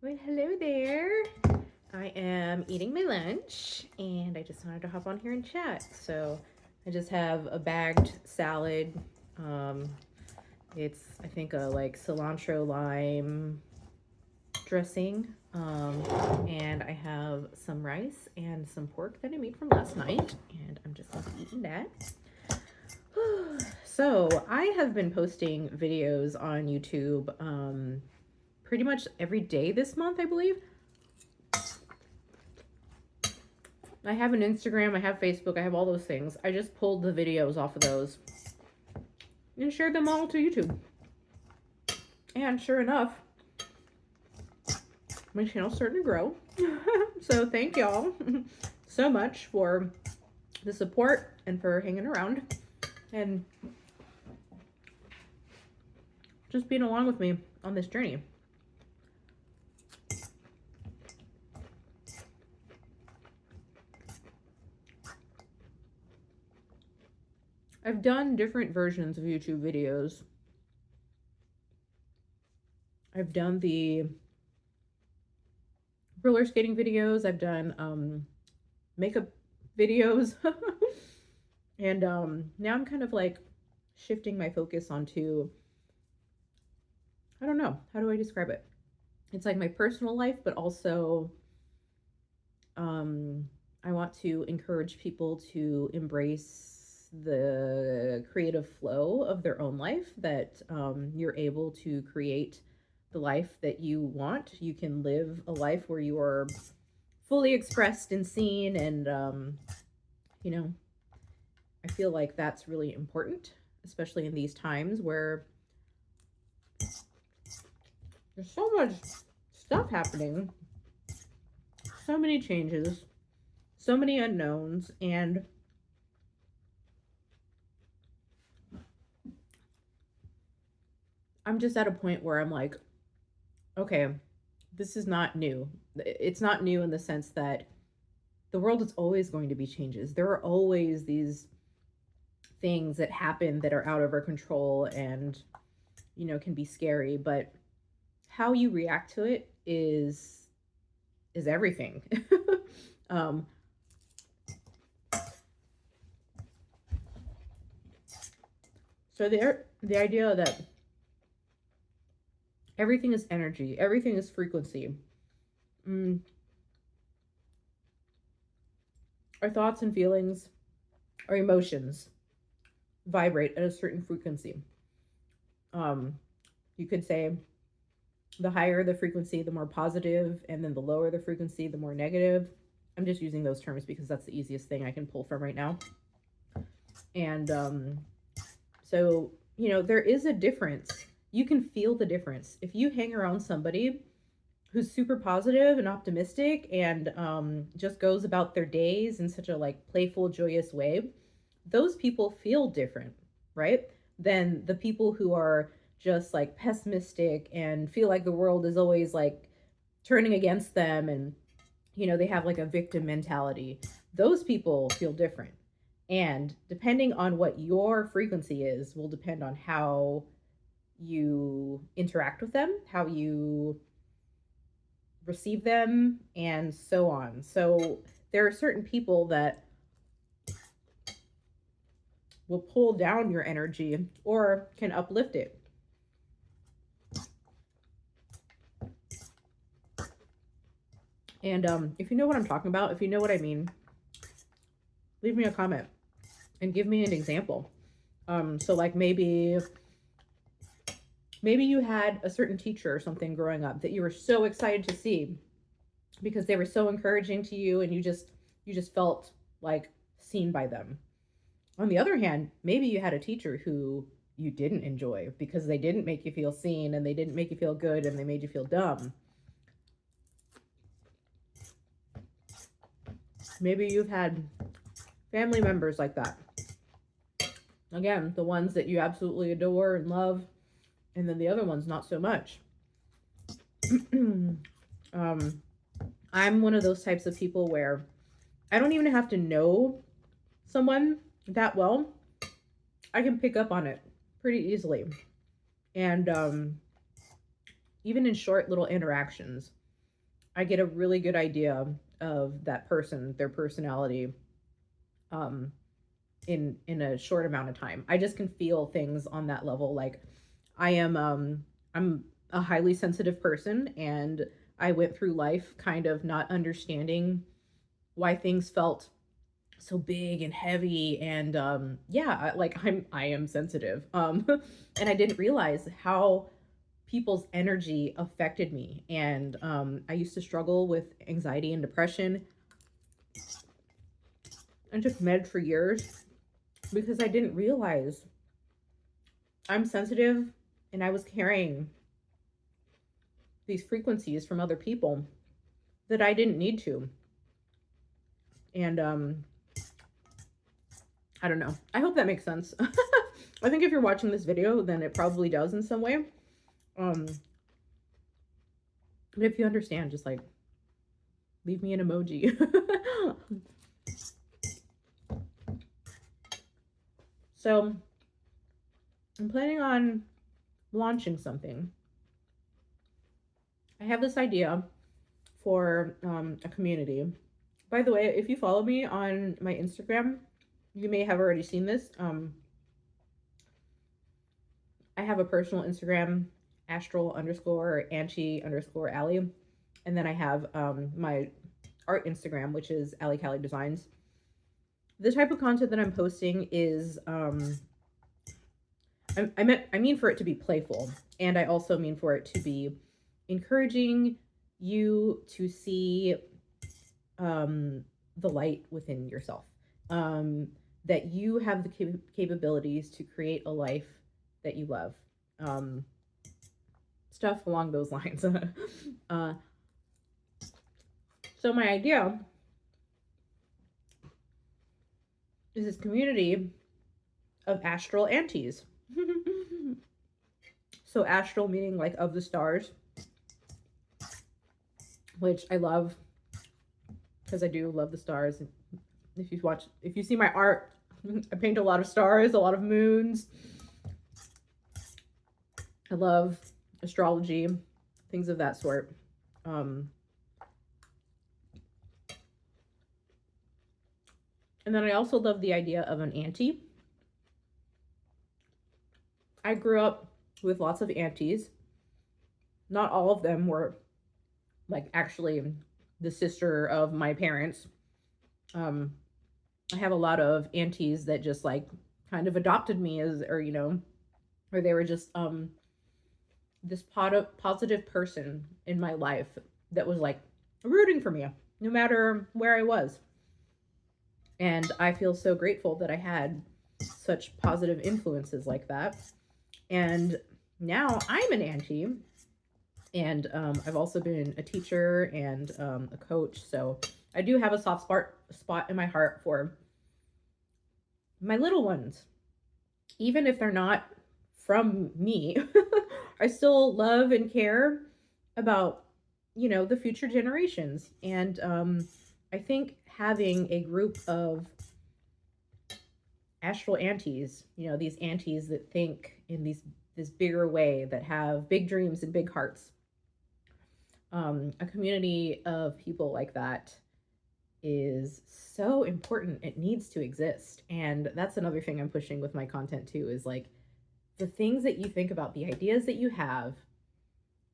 Well, hello there. I am eating my lunch and I just wanted to hop on here and chat. So I just have a bagged salad. Um, it's, I think, a like cilantro lime dressing. And I have some rice and some pork that I made from last night. And I'm just eating that. So I have been posting videos on YouTube pretty much every day this month, I believe. I have an Instagram, I have Facebook, I have all those things. I just pulled the videos off of those and shared them all to YouTube. And sure enough, my channel's starting to grow. So thank y'all so much for the support and for hanging around and just being along with me on this journey. I've done different versions of YouTube videos. I've done the roller skating videos. I've done makeup videos. And now I'm kind of like shifting my focus onto, I don't know, how do I describe it? It's like my personal life, but also I want to encourage people to embrace the creative flow of their own life, that you're able to create the life that you want. You can live a life where you are fully expressed and seen, and you know, I feel like that's really important, especially in these times where there's so much stuff happening, so many changes, so many unknowns, and I'm just at a point where I'm like, okay, this is not new. It's not new in the sense that the world is always going to be changes. There are always these things that happen that are out of our control and, you know, can be scary, but how you react to it is everything. um so the idea that everything is energy, everything is frequency. Our thoughts and feelings, our emotions vibrate at a certain frequency. You could say the higher the frequency, the more positive, and then the lower the frequency, the more negative. I'm just using those terms because that's the easiest thing I can pull from right now. And so, you know, there is a difference. You can feel the difference. If you hang around somebody who's super positive and optimistic and just goes about their days in such a like playful, joyous way, those people feel different, right? Than the people who are just like pessimistic and feel like the world is always like turning against them, and you know, they have like a victim mentality. Those people feel different. And depending on what your frequency is, will depend on how you interact with them, how you receive them, and so on. So there are certain people that will pull down your energy or can uplift it. And if you know what I'm talking about, if you know what I mean, leave me a comment and give me an example. So like maybe you had a certain teacher or something growing up that you were so excited to see because they were so encouraging to you, and you just felt like seen by them. On the other hand, maybe you had a teacher who you didn't enjoy because they didn't make you feel seen, and they didn't make you feel good, and they made you feel dumb. Maybe you've had family members like that. Again, the ones that you absolutely adore and love, and then the other ones not so much. I'm one of those types of people where I don't even have to know someone that well. I can pick up on it pretty easily. And even in short little interactions, I get a really good idea of that person, their personality, um, in a short amount of time. I just can feel things on that level. Like I'm a highly sensitive person, and I went through life kind of not understanding why things felt so big and heavy, and yeah, like I am sensitive. And I didn't realize how people's energy affected me, and I used to struggle with anxiety and depression. I took meds for years because I didn't realize I'm sensitive, and I was carrying these frequencies from other people that I didn't need to. And I don't know. I hope that makes sense. I think if you're watching this video, then it probably does in some way. Um, but if you understand, just like leave me an emoji. So I'm planning on launching something. I have this idea for a community. By the way, if you follow me on my Instagram, you may have already seen this. I have a personal Instagram, Astral _Auntie _Allie. And then I have my art Instagram, which is Allie Callie Designs. The type of content that I'm posting is I mean for it to be playful, and I also mean for it to be encouraging you to see the light within yourself. That you have the capabilities to create a life that you love. Stuff along those lines. So my idea is this community of astral aunties. So astral meaning like of the stars, which I love because I do love the stars. If you see my art, I paint a lot of stars, a lot of moons. I love astrology, things of that sort. And then I also love the idea of an auntie. I grew up with lots of aunties. Not all of them were like actually the sister of my parents. I have a lot of aunties that just like kind of adopted me as, or or they were just this positive person in my life that was like rooting for me no matter where I was. And I feel so grateful that I had such positive influences like that. And now I'm an auntie, and I've also been a teacher and a coach. So I do have a soft spot in my heart for my little ones, even if they're not from me. I still love and care about the future generations. And I think having a group of astral aunties, these aunties that think in this bigger way, that have big dreams and big hearts, a community of people like that is so important. It needs to exist. And that's another thing I'm pushing with my content too, is like the things that you think about, the ideas that you have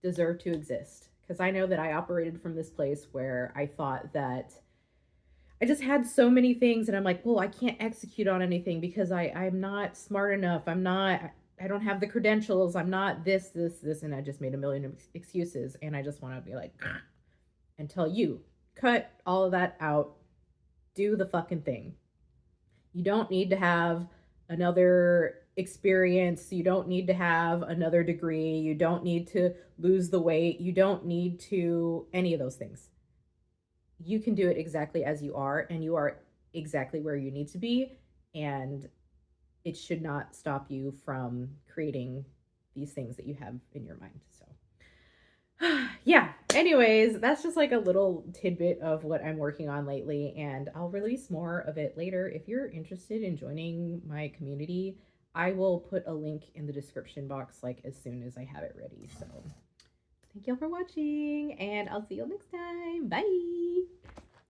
deserve to exist. Because I know that I operated from this place where I thought that I just had so many things, and I'm like, well, I can't execute on anything because I'm not smart enough. I don't have the credentials. I'm not this, and I just made a million excuses. And I just want to be like, and tell you, cut all of that out. Do the fucking thing. You don't need to have another experience. You don't need to have another degree. You don't need to lose the weight. You don't need to any of those things. You can do it exactly as you are, and you are exactly where you need to be. And it should not stop you from creating these things that you have in your mind. So yeah, anyways, that's just like a little tidbit of what I'm working on lately, and I'll release more of it later. If you're interested in joining my community, I will put a link in the description box like as soon as I have it ready. So Thank y'all for watching, and I'll see you next time. Bye.